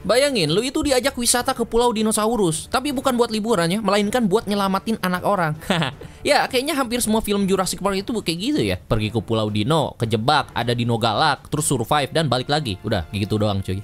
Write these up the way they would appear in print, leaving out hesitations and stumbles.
Bayangin, lu itu diajak wisata ke Pulau Dinosaurus, tapi bukan buat liburan ya, melainkan buat nyelamatin anak orang. Ya, kayaknya hampir semua film Jurassic Park itu kayak gitu ya. Pergi ke Pulau Dino, kejebak, ada dino galak, terus survive, dan balik lagi. Udah, gitu doang cuy.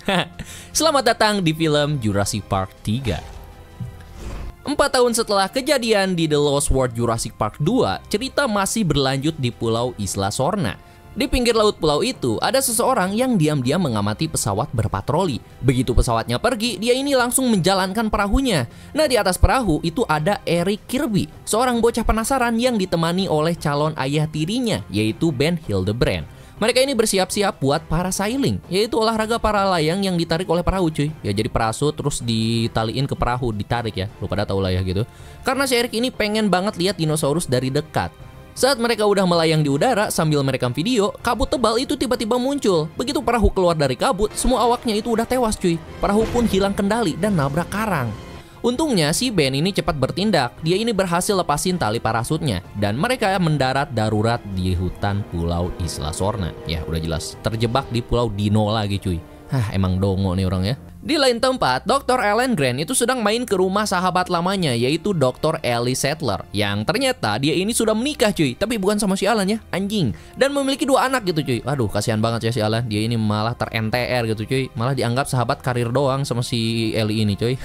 Selamat datang di film Jurassic Park 3. 4 tahun setelah kejadian di The Lost World Jurassic Park 2, cerita masih berlanjut di Pulau Isla Sorna. Di pinggir laut pulau itu, ada seseorang yang diam-diam mengamati pesawat berpatroli. Begitu pesawatnya pergi, dia ini langsung menjalankan perahunya. Nah, di atas perahu itu ada Eric Kirby, seorang bocah penasaran yang ditemani oleh calon ayah tirinya, yaitu Ben Hildebrand. Mereka ini bersiap-siap buat parasailing, yaitu olahraga para layang yang ditarik oleh perahu cuy. Ya jadi parasut terus ditaliin ke perahu, ditarik ya. Lu pada tahu lah ya gitu. Karena si Eric ini pengen banget lihat dinosaurus dari dekat. Saat mereka udah melayang di udara sambil merekam video, kabut tebal itu tiba-tiba muncul. Begitu perahu keluar dari kabut, semua awaknya itu udah tewas cuy. Perahu pun hilang kendali dan nabrak karang. Untungnya si Ben ini cepat bertindak. Dia ini berhasil lepasin tali parasutnya dan mereka mendarat darurat di hutan Pulau Isla Sorna. Ya udah jelas terjebak di Pulau Dino lagi cuy. Emang dongo nih orang ya. Di lain tempat, Dr. Alan Grant itu sedang main ke rumah sahabat lamanya, yaitu Dr. Ellie Sattler, yang ternyata dia ini sudah menikah cuy, tapi bukan sama si Alan ya, anjing, dan memiliki 2 anak gitu cuy. Aduh, kasihan banget ya si Alan, dia ini malah ter-NTR gitu cuy, malah dianggap sahabat karir doang sama si Ellie ini cuy.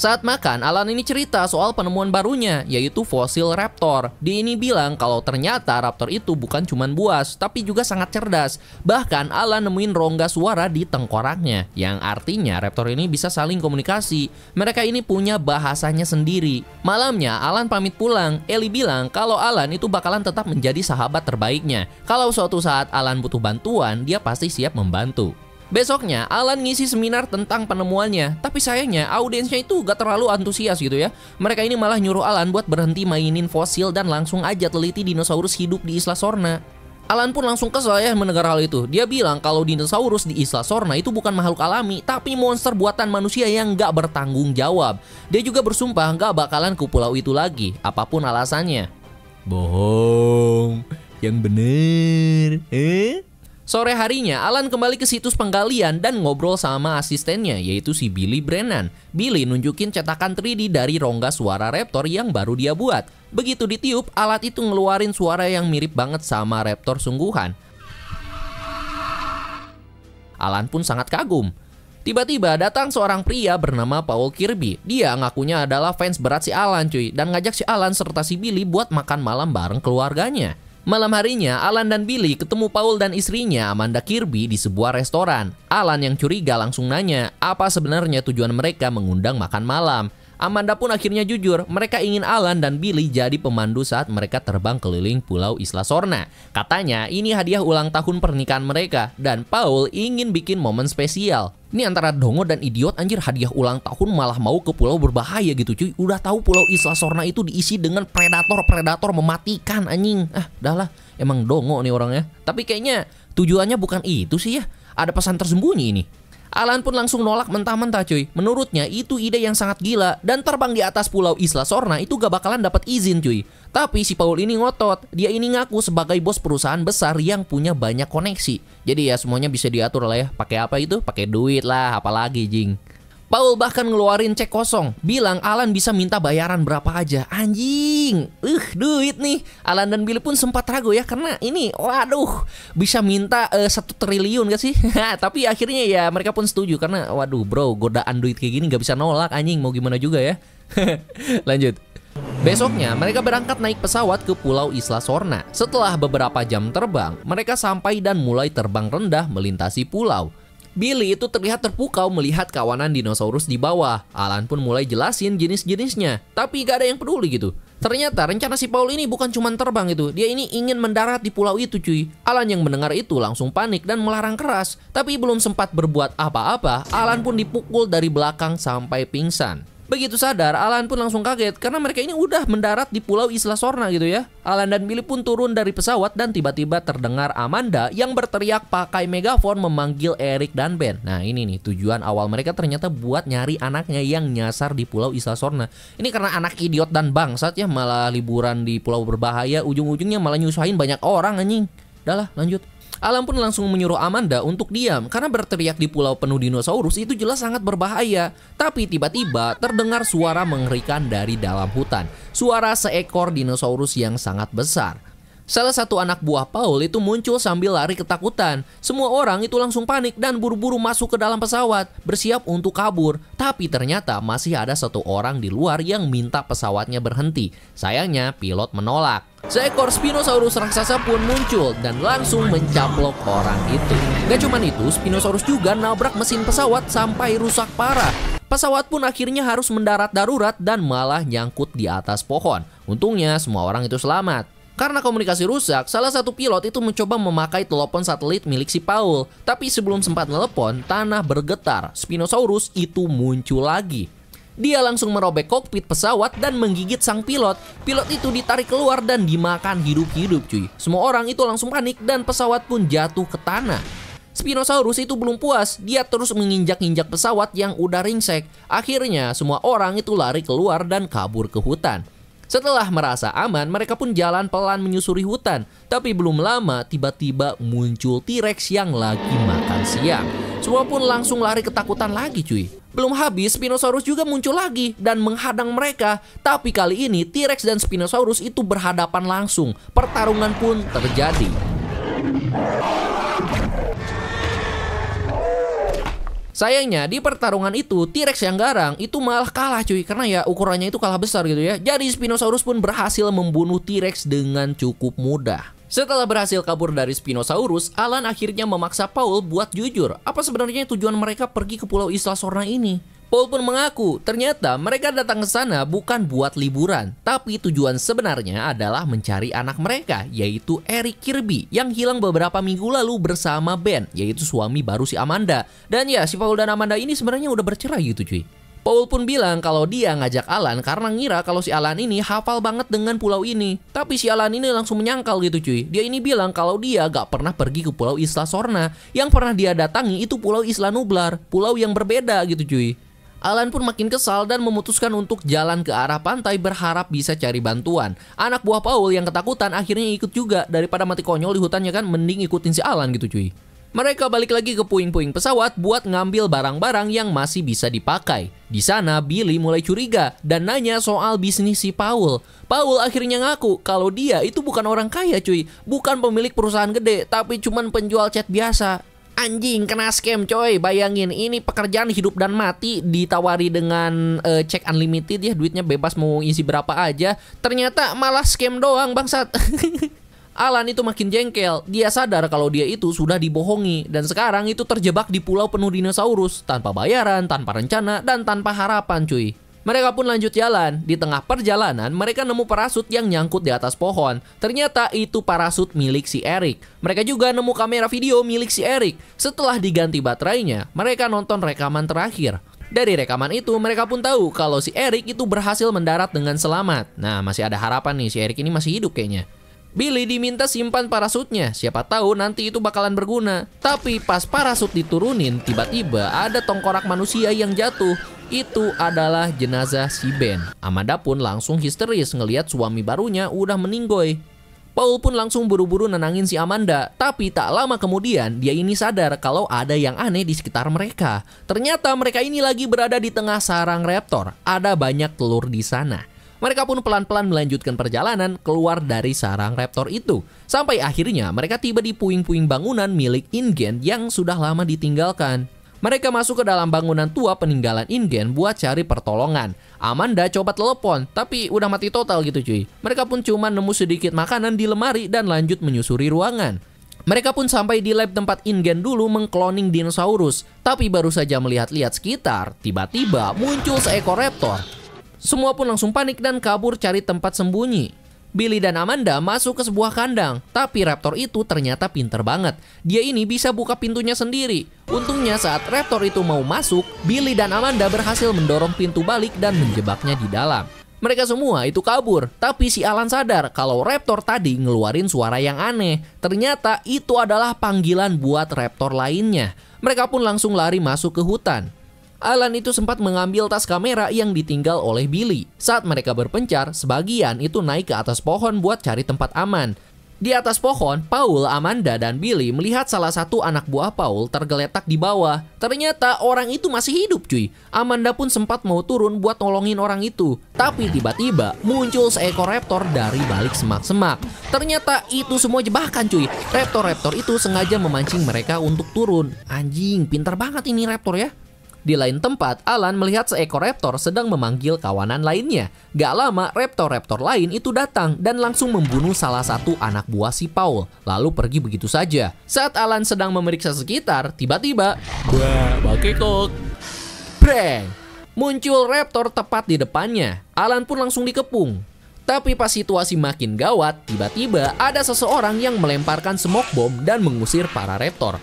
Saat makan, Alan ini cerita soal penemuan barunya, yaitu fosil raptor. Dia ini bilang kalau ternyata raptor itu bukan cuman buas, tapi juga sangat cerdas. Bahkan Alan nemuin rongga suara di tengkoraknya, yang artinya raptor ini bisa saling komunikasi. Mereka ini punya bahasanya sendiri. Malamnya, Alan pamit pulang. Ellie bilang kalau Alan itu bakalan tetap menjadi sahabat terbaiknya. Kalau suatu saat Alan butuh bantuan, dia pasti siap membantu. Besoknya, Alan ngisi seminar tentang penemuannya, tapi sayangnya audiensnya itu gak terlalu antusias gitu ya. Mereka ini malah nyuruh Alan buat berhenti mainin fosil dan langsung aja teliti dinosaurus hidup di Isla Sorna. Alan pun langsung kesel ya mendengar hal itu. Dia bilang kalau dinosaurus di Isla Sorna itu bukan makhluk alami, tapi monster buatan manusia yang gak bertanggung jawab. Dia juga bersumpah gak bakalan ke pulau itu lagi, apapun alasannya. Bohong, yang bener, Sore harinya, Alan kembali ke situs penggalian dan ngobrol sama asistennya, yaitu si Billy Brennan. Billy nunjukin cetakan 3D dari rongga suara raptor yang baru dia buat. Begitu ditiup, alat itu ngeluarin suara yang mirip banget sama raptor sungguhan. Alan pun sangat kagum. Tiba-tiba datang seorang pria bernama Paul Kirby. Dia ngakunya adalah fans berat si Alan cuy, dan ngajak si Alan serta si Billy buat makan malam bareng keluarganya. Malam harinya, Alan dan Billy ketemu Paul dan istrinya Amanda Kirby di sebuah restoran. Alan yang curiga langsung nanya, apa sebenarnya tujuan mereka mengundang makan malam. Amanda pun akhirnya jujur, mereka ingin Alan dan Billy jadi pemandu saat mereka terbang keliling Pulau Isla Sorna. Katanya ini hadiah ulang tahun pernikahan mereka, dan Paul ingin bikin momen spesial. Ini antara dongo dan idiot anjir, hadiah ulang tahun malah mau ke pulau berbahaya gitu cuy. Udah tahu Pulau Isla Sorna itu diisi dengan predator-predator mematikan anjing. Dah lah, emang dongo nih orangnya. Tapi kayaknya tujuannya bukan itu sih ya. Ada pesan tersembunyi ini. Alan pun langsung nolak mentah-mentah cuy. Menurutnya itu ide yang sangat gila, dan terbang di atas Pulau Isla Sorna itu gak bakalan dapat izin cuy. Tapi si Paul ini ngotot. Dia ini ngaku sebagai bos perusahaan besar yang punya banyak koneksi. Jadi ya semuanya bisa diatur lah ya. Pakai apa itu? Pakai duit lah, apalagi jing. Paul bahkan ngeluarin cek kosong, bilang Alan bisa minta bayaran berapa aja. Anjing, duit nih. Alan dan Billy pun sempat ragu ya, karena ini, waduh, bisa minta 1 triliun gak sih? Tapi akhirnya ya mereka pun setuju, karena waduh bro, godaan duit kayak gini gak bisa nolak anjing, mau gimana juga ya. Lanjut. Besoknya mereka berangkat naik pesawat ke Pulau Isla Sorna. Setelah beberapa jam terbang, mereka sampai dan mulai terbang rendah melintasi pulau. Billy itu terlihat terpukau melihat kawanan dinosaurus di bawah. Alan pun mulai jelasin jenis-jenisnya, tapi gak ada yang peduli gitu. Ternyata rencana si Paul ini bukan cuma terbang gitu, dia ini ingin mendarat di pulau itu cuy. Alan yang mendengar itu langsung panik dan melarang keras. Tapi belum sempat berbuat apa-apa, Alan pun dipukul dari belakang sampai pingsan. Begitu sadar, Alan pun langsung kaget karena mereka ini udah mendarat di Pulau Isla Sorna gitu ya. Alan dan Billy pun turun dari pesawat dan tiba-tiba terdengar Amanda yang berteriak pakai megafon memanggil Eric dan Ben. Nah ini nih tujuan awal mereka ternyata buat nyari anaknya yang nyasar di Pulau Isla Sorna. Ini karena anak idiot dan bangsat ya, malah liburan di pulau berbahaya, ujung-ujungnya malah nyusahin banyak orang anjing. Udah lah lanjut. Alan pun langsung menyuruh Amanda untuk diam karena berteriak di pulau penuh dinosaurus itu jelas sangat berbahaya. Tapi tiba-tiba terdengar suara mengerikan dari dalam hutan. Suara seekor dinosaurus yang sangat besar. Salah satu anak buah Paul itu muncul sambil lari ketakutan. Semua orang itu langsung panik dan buru-buru masuk ke dalam pesawat, bersiap untuk kabur. Tapi ternyata masih ada satu orang di luar yang minta pesawatnya berhenti. Sayangnya pilot menolak. Seekor Spinosaurus raksasa pun muncul dan langsung mencaplok orang itu. Gak cuman itu, Spinosaurus juga nabrak mesin pesawat sampai rusak parah. Pesawat pun akhirnya harus mendarat darurat dan malah nyangkut di atas pohon. Untungnya semua orang itu selamat. Karena komunikasi rusak, salah satu pilot itu mencoba memakai telepon satelit milik si Paul. Tapi sebelum sempat telepon, tanah bergetar. Spinosaurus itu muncul lagi. Dia langsung merobek kokpit pesawat dan menggigit sang pilot. Pilot itu ditarik keluar dan dimakan hidup-hidup cuy. Semua orang itu langsung panik dan pesawat pun jatuh ke tanah. Spinosaurus itu belum puas, dia terus menginjak-injak pesawat yang udah ringsek. Akhirnya semua orang itu lari keluar dan kabur ke hutan. Setelah merasa aman, mereka pun jalan pelan menyusuri hutan. Tapi belum lama, tiba-tiba muncul T-Rex yang lagi makan siang. Semua pun langsung lari ketakutan lagi cuy. Belum habis, Spinosaurus juga muncul lagi dan menghadang mereka. Tapi kali ini, T-Rex dan Spinosaurus itu berhadapan langsung. Pertarungan pun terjadi. Sayangnya di pertarungan itu T-Rex yang garang itu malah kalah cuy, karena ya ukurannya itu kalah besar gitu ya. Jadi Spinosaurus pun berhasil membunuh T-Rex dengan cukup mudah. Setelah berhasil kabur dari Spinosaurus, Alan akhirnya memaksa Paul buat jujur. Apa sebenarnya tujuan mereka pergi ke Pulau Isla Sorna ini? Paul pun mengaku, ternyata mereka datang ke sana bukan buat liburan, tapi tujuan sebenarnya adalah mencari anak mereka, yaitu Eric Kirby, yang hilang beberapa minggu lalu bersama Ben, yaitu suami baru si Amanda. Dan ya, si Paul dan Amanda ini sebenarnya udah bercerai gitu cuy. Paul pun bilang kalau dia ngajak Alan karena ngira kalau si Alan ini hafal banget dengan pulau ini. Tapi si Alan ini langsung menyangkal gitu cuy. Dia ini bilang kalau dia gak pernah pergi ke Pulau Isla Sorna. Yang pernah dia datangi itu Pulau Isla Nublar, pulau yang berbeda gitu cuy. Alan pun makin kesal dan memutuskan untuk jalan ke arah pantai berharap bisa cari bantuan. Anak buah Paul yang ketakutan akhirnya ikut juga. Daripada mati konyol di hutannya kan, mending ikutin si Alan gitu cuy. Mereka balik lagi ke puing-puing pesawat buat ngambil barang-barang yang masih bisa dipakai. Di sana Billy mulai curiga dan nanya soal bisnis si Paul. Paul akhirnya ngaku kalau dia itu bukan orang kaya cuy. Bukan pemilik perusahaan gede, tapi cuman penjual cat biasa. Anjing, kena scam coy. Bayangin, ini pekerjaan hidup dan mati ditawari dengan cek unlimited ya, duitnya bebas mau isi berapa aja. Ternyata malah scam doang bangsat. Alan itu makin jengkel. Dia sadar kalau dia itu sudah dibohongi dan sekarang itu terjebak di pulau penuh dinosaurus tanpa bayaran, tanpa rencana, dan tanpa harapan cuy. Mereka pun lanjut jalan. Di tengah perjalanan, mereka nemu parasut yang nyangkut di atas pohon. Ternyata itu parasut milik si Eric. Mereka juga nemu kamera video milik si Eric. Setelah diganti baterainya, mereka nonton rekaman terakhir. Dari rekaman itu, mereka pun tahu kalau si Eric itu berhasil mendarat dengan selamat. Nah, masih ada harapan nih, si Eric ini masih hidup kayaknya. Billy diminta simpan parasutnya, siapa tahu nanti itu bakalan berguna. Tapi pas parasut diturunin, tiba-tiba ada tengkorak manusia yang jatuh. Itu adalah jenazah si Ben. Amanda pun langsung histeris ngelihat suami barunya udah meninggoy. Paul pun langsung buru-buru nenangin si Amanda. Tapi tak lama kemudian dia ini sadar kalau ada yang aneh di sekitar mereka. Ternyata mereka ini lagi berada di tengah sarang raptor. Ada banyak telur di sana. Mereka pun pelan-pelan melanjutkan perjalanan keluar dari sarang raptor itu. Sampai akhirnya mereka tiba di puing-puing bangunan milik InGen yang sudah lama ditinggalkan. Mereka masuk ke dalam bangunan tua peninggalan InGen buat cari pertolongan. Amanda coba telepon, tapi udah mati total gitu cuy. Mereka pun cuma nemu sedikit makanan di lemari dan lanjut menyusuri ruangan. Mereka pun sampai di lab tempat InGen dulu mengkloning dinosaurus. Tapi baru saja melihat-lihat sekitar, tiba-tiba muncul seekor raptor. Semua pun langsung panik dan kabur cari tempat sembunyi. Billy dan Amanda masuk ke sebuah kandang, tapi raptor itu ternyata pinter banget. Dia ini bisa buka pintunya sendiri. Untungnya saat raptor itu mau masuk, Billy dan Amanda berhasil mendorong pintu balik dan menjebaknya di dalam. Mereka semua itu kabur, tapi si Alan sadar kalau raptor tadi ngeluarin suara yang aneh. Ternyata itu adalah panggilan buat raptor lainnya. Mereka pun langsung lari masuk ke hutan. Alan itu sempat mengambil tas kamera yang ditinggal oleh Billy. Saat mereka berpencar, sebagian itu naik ke atas pohon buat cari tempat aman. Di atas pohon, Paul, Amanda, dan Billy melihat salah satu anak buah Paul tergeletak di bawah. Ternyata orang itu masih hidup cuy. Amanda pun sempat mau turun buat nolongin orang itu. Tapi tiba-tiba muncul seekor raptor dari balik semak-semak. Ternyata itu semua jebakan cuy. Raptor-raptor itu sengaja memancing mereka untuk turun. Anjing, pintar banget ini raptor ya. Di lain tempat, Alan melihat seekor raptor sedang memanggil kawanan lainnya. Gak lama, raptor-raptor lain itu datang dan langsung membunuh salah satu anak buah si Paul. Lalu pergi begitu saja. Saat Alan sedang memeriksa sekitar, tiba-tiba, bakekok. Breng! Muncul raptor tepat di depannya. Alan pun langsung dikepung. Tapi pas situasi makin gawat, tiba-tiba ada seseorang yang melemparkan smoke bomb dan mengusir para raptor.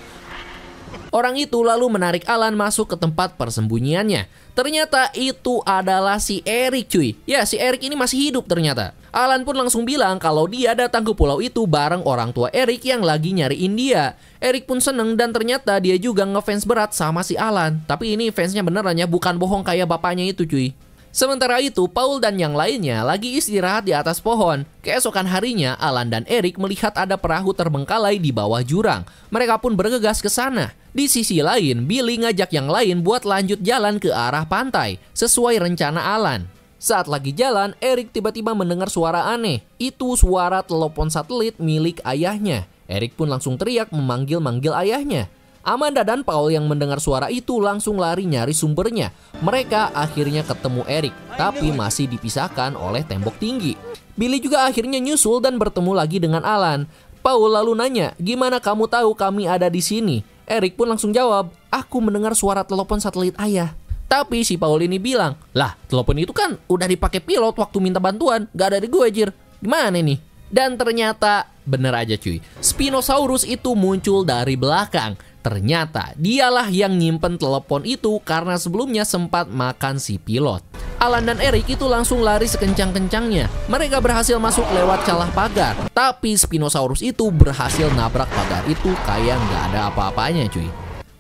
Orang itu lalu menarik Alan masuk ke tempat persembunyiannya. Ternyata itu adalah si Eric cuy. Ya, si Eric ini masih hidup ternyata. Alan pun langsung bilang kalau dia datang ke pulau itu bareng orang tua Eric yang lagi nyariin dia. Eric pun seneng dan ternyata dia juga ngefans berat sama si Alan. Tapi ini fansnya beneran ya, bukan bohong kayak bapaknya itu cuy. Sementara itu, Paul dan yang lainnya lagi istirahat di atas pohon. Keesokan harinya, Alan dan Eric melihat ada perahu terbengkalai di bawah jurang. Mereka pun bergegas ke sana. Di sisi lain, Billy ngajak yang lain buat lanjut jalan ke arah pantai, sesuai rencana Alan. Saat lagi jalan, Eric tiba-tiba mendengar suara aneh. Itu suara telepon satelit milik ayahnya. Eric pun langsung teriak memanggil-manggil ayahnya. Amanda dan Paul yang mendengar suara itu langsung lari nyari sumbernya. Mereka akhirnya ketemu Eric, tapi masih dipisahkan oleh tembok tinggi. Billy juga akhirnya nyusul dan bertemu lagi dengan Alan. Paul lalu nanya, gimana kamu tahu kami ada di sini? Eric pun langsung jawab, aku mendengar suara telepon satelit ayah. Tapi si Paul ini bilang, lah telepon itu kan udah dipakai pilot waktu minta bantuan, gak ada di gue jir. Gimana nih? Dan ternyata bener aja cuy, Spinosaurus itu muncul dari belakang. Ternyata dialah yang nyimpen telepon itu karena sebelumnya sempat makan si pilot. Alan dan Eric itu langsung lari sekencang-kencangnya. Mereka berhasil masuk lewat celah pagar. Tapi Spinosaurus itu berhasil nabrak pagar itu kayak nggak ada apa-apanya cuy.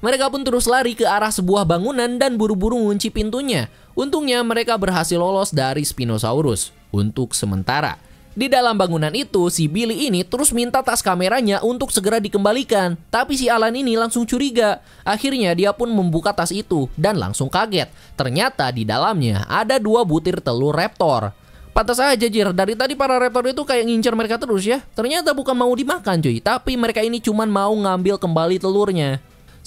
Mereka pun terus lari ke arah sebuah bangunan dan buru-buru ngunci pintunya. Untungnya mereka berhasil lolos dari Spinosaurus untuk sementara. Di dalam bangunan itu, si Billy ini terus minta tas kameranya untuk segera dikembalikan. Tapi si Alan ini langsung curiga. Akhirnya dia pun membuka tas itu dan langsung kaget. Ternyata di dalamnya ada 2 butir telur raptor. Pantas aja jir, dari tadi para raptor itu kayak ngincer mereka terus ya. Ternyata bukan mau dimakan cuy, tapi mereka ini cuman mau ngambil kembali telurnya.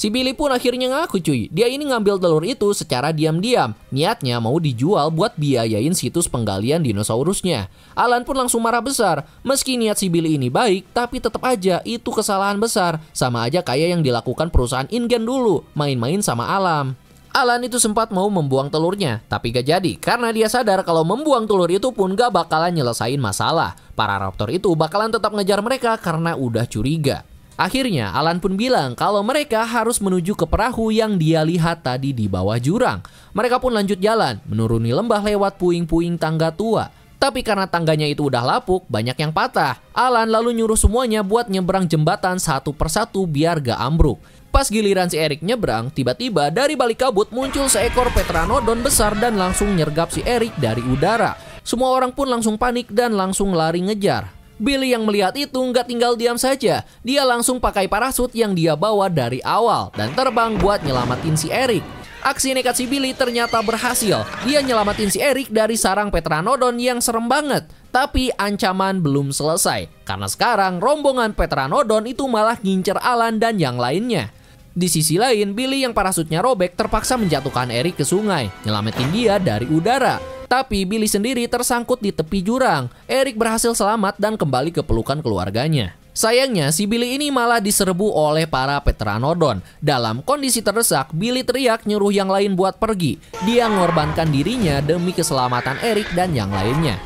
Si Billy pun akhirnya ngaku cuy, dia ini ngambil telur itu secara diam-diam. Niatnya mau dijual buat biayain situs penggalian dinosaurusnya. Alan pun langsung marah besar. Meski niat si Billy ini baik, tapi tetap aja itu kesalahan besar. Sama aja kayak yang dilakukan perusahaan InGen dulu, main-main sama alam. Alan itu sempat mau membuang telurnya, tapi gak jadi karena dia sadar kalau membuang telur itu pun gak bakalan nyelesain masalah. Para raptor itu bakalan tetap ngejar mereka karena udah curiga. Akhirnya Alan pun bilang kalau mereka harus menuju ke perahu yang dia lihat tadi di bawah jurang. Mereka pun lanjut jalan, menuruni lembah lewat puing-puing tangga tua. Tapi karena tangganya itu udah lapuk, banyak yang patah. Alan lalu nyuruh semuanya buat nyebrang jembatan satu persatu biar gak ambruk. Pas giliran si Eric nyebrang, tiba-tiba dari balik kabut muncul seekor Pteranodon besar dan langsung nyergap si Eric dari udara. Semua orang pun langsung panik dan langsung lari ngejar. Billy yang melihat itu nggak tinggal diam saja. Dia langsung pakai parasut yang dia bawa dari awal dan terbang buat nyelamatin si Eric. Aksi nekat si Billy ternyata berhasil. Dia nyelamatin si Eric dari sarang Pteranodon yang serem banget. Tapi ancaman belum selesai. Karena sekarang rombongan Pteranodon itu malah ngincer Alan dan yang lainnya. Di sisi lain, Billy yang parasutnya robek terpaksa menjatuhkan Eric ke sungai, nyelamatin dia dari udara. Tapi Billy sendiri tersangkut di tepi jurang. Eric berhasil selamat dan kembali ke pelukan keluarganya. Sayangnya, si Billy ini malah diserbu oleh para Pteranodon. Dalam kondisi terdesak, Billy teriak nyuruh yang lain buat pergi. Dia mengorbankan dirinya demi keselamatan Eric dan yang lainnya.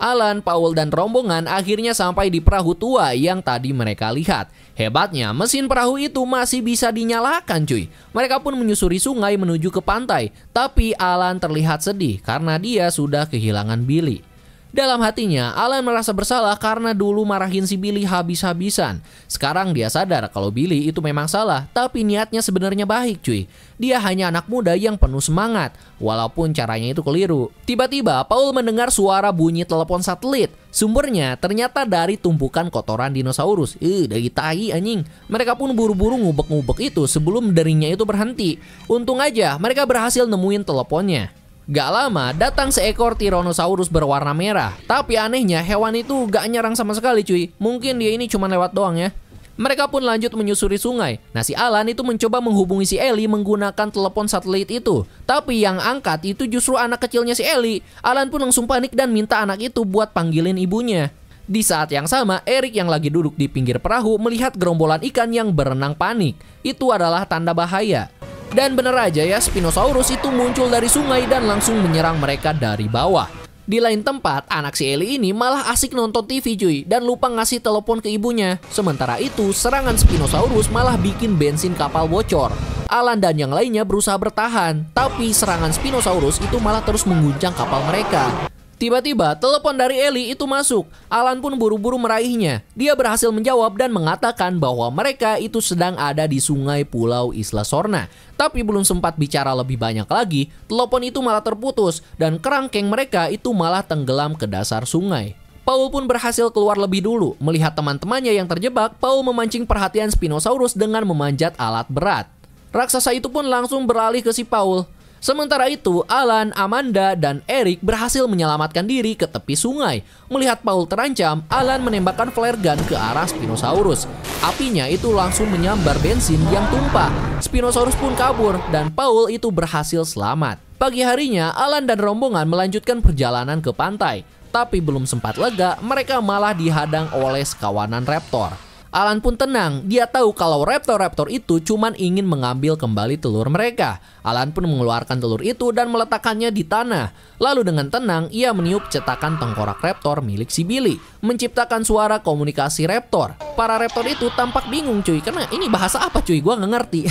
Alan, Paul, dan rombongan akhirnya sampai di perahu tua yang tadi mereka lihat. Hebatnya, mesin perahu itu masih bisa dinyalakan cuy. Mereka pun menyusuri sungai menuju ke pantai. Tapi Alan terlihat sedih karena dia sudah kehilangan Billy. Dalam hatinya, Alan merasa bersalah karena dulu marahin si Billy habis-habisan. Sekarang dia sadar kalau Billy itu memang salah, tapi niatnya sebenarnya baik cuy. Dia hanya anak muda yang penuh semangat, walaupun caranya itu keliru. Tiba-tiba, Paul mendengar suara bunyi telepon satelit. Sumbernya ternyata dari tumpukan kotoran dinosaurus. Dari tai anjing. Mereka pun buru-buru ngubek-ngubek itu sebelum deringnya itu berhenti. Untung aja mereka berhasil nemuin teleponnya. Gak lama datang seekor Tyrannosaurus berwarna merah. Tapi anehnya hewan itu gak nyerang sama sekali cuy. Mungkin dia ini cuma lewat doang ya. Mereka pun lanjut menyusuri sungai. Nah si Alan itu mencoba menghubungi si Ellie menggunakan telepon satelit itu. Tapi yang angkat itu justru anak kecilnya si Ellie. Alan pun langsung panik dan minta anak itu buat panggilin ibunya. Di saat yang sama, Eric yang lagi duduk di pinggir perahu melihat gerombolan ikan yang berenang panik. Itu adalah tanda bahaya. Dan bener aja ya, Spinosaurus itu muncul dari sungai dan langsung menyerang mereka dari bawah. Di lain tempat, anak si Ellie ini malah asik nonton TV cuy dan lupa ngasih telepon ke ibunya. Sementara itu, serangan Spinosaurus malah bikin bensin kapal bocor. Alan dan yang lainnya berusaha bertahan, tapi serangan Spinosaurus itu malah terus mengguncang kapal mereka. Tiba-tiba, telepon dari Ellie itu masuk. Alan pun buru-buru meraihnya. Dia berhasil menjawab dan mengatakan bahwa mereka itu sedang ada di sungai Pulau Isla Sorna. Tapi belum sempat bicara lebih banyak lagi, telepon itu malah terputus dan kerangkeng mereka itu malah tenggelam ke dasar sungai. Paul pun berhasil keluar lebih dulu. Melihat teman-temannya yang terjebak, Paul memancing perhatian Spinosaurus dengan memanjat alat berat. Raksasa itu pun langsung beralih ke si Paul. Sementara itu, Alan, Amanda, dan Eric berhasil menyelamatkan diri ke tepi sungai. Melihat Paul terancam, Alan menembakkan flare gun ke arah Spinosaurus. Apinya itu langsung menyambar bensin yang tumpah. Spinosaurus pun kabur, dan Paul itu berhasil selamat. Pagi harinya, Alan dan rombongan melanjutkan perjalanan ke pantai. Tapi belum sempat lega, mereka malah dihadang oleh sekawanan raptor. Alan pun tenang, dia tahu kalau raptor-raptor itu cuman ingin mengambil kembali telur mereka. Alan pun mengeluarkan telur itu dan meletakkannya di tanah. Lalu dengan tenang, ia meniup cetakan tengkorak raptor milik si Billy, menciptakan suara komunikasi raptor. Para raptor itu tampak bingung cuy, karena ini bahasa apa cuy, gua nggak ngerti.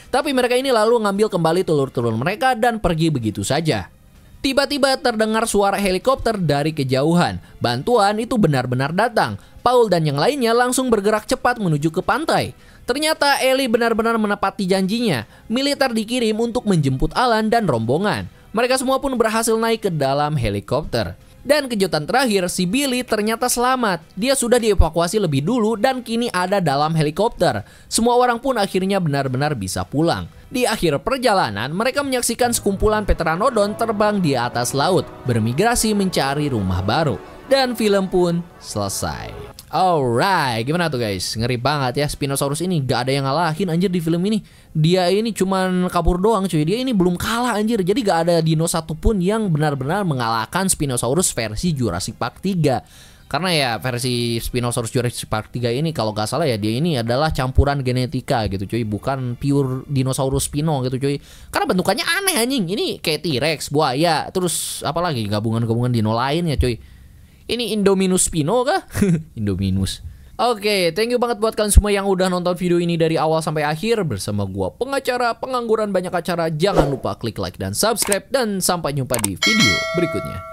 Tapi mereka ini lalu ngambil kembali telur-telur mereka dan pergi begitu saja. Tiba-tiba terdengar suara helikopter dari kejauhan. Bantuan itu benar-benar datang. Paul dan yang lainnya langsung bergerak cepat menuju ke pantai. Ternyata Ellie benar-benar menepati janjinya. Militer dikirim untuk menjemput Alan dan rombongan. Mereka semua pun berhasil naik ke dalam helikopter. Dan kejutan terakhir, si Billy ternyata selamat. Dia sudah dievakuasi lebih dulu dan kini ada dalam helikopter. Semua orang pun akhirnya benar-benar bisa pulang. Di akhir perjalanan, mereka menyaksikan sekumpulan Pteranodon terbang di atas laut, bermigrasi mencari rumah baru. Dan film pun selesai. Alright, gimana tuh guys? Ngeri banget ya, Spinosaurus ini gak ada yang ngalahin anjir di film ini. Dia ini cuman kabur doang cuy, dia ini belum kalah anjir. Jadi gak ada dino satupun yang benar-benar mengalahkan Spinosaurus versi Jurassic Park 3. Karena ya versi Spinosaurus Jurassic Park 3 ini kalau gak salah ya dia ini adalah campuran genetika gitu cuy. Bukan pure dinosaurus Spino gitu cuy. Karena bentukannya aneh anjing, ini kayak T-Rex, buaya, terus apalagi gabungan-gabungan dino lainnya cuy. Ini Indominus Spino kah? Indominus. Oke, thank you banget buat kalian semua yang udah nonton video ini dari awal sampai akhir. Bersama gua pengacara, pengangguran banyak acara. Jangan lupa klik like dan subscribe. Dan sampai jumpa di video berikutnya.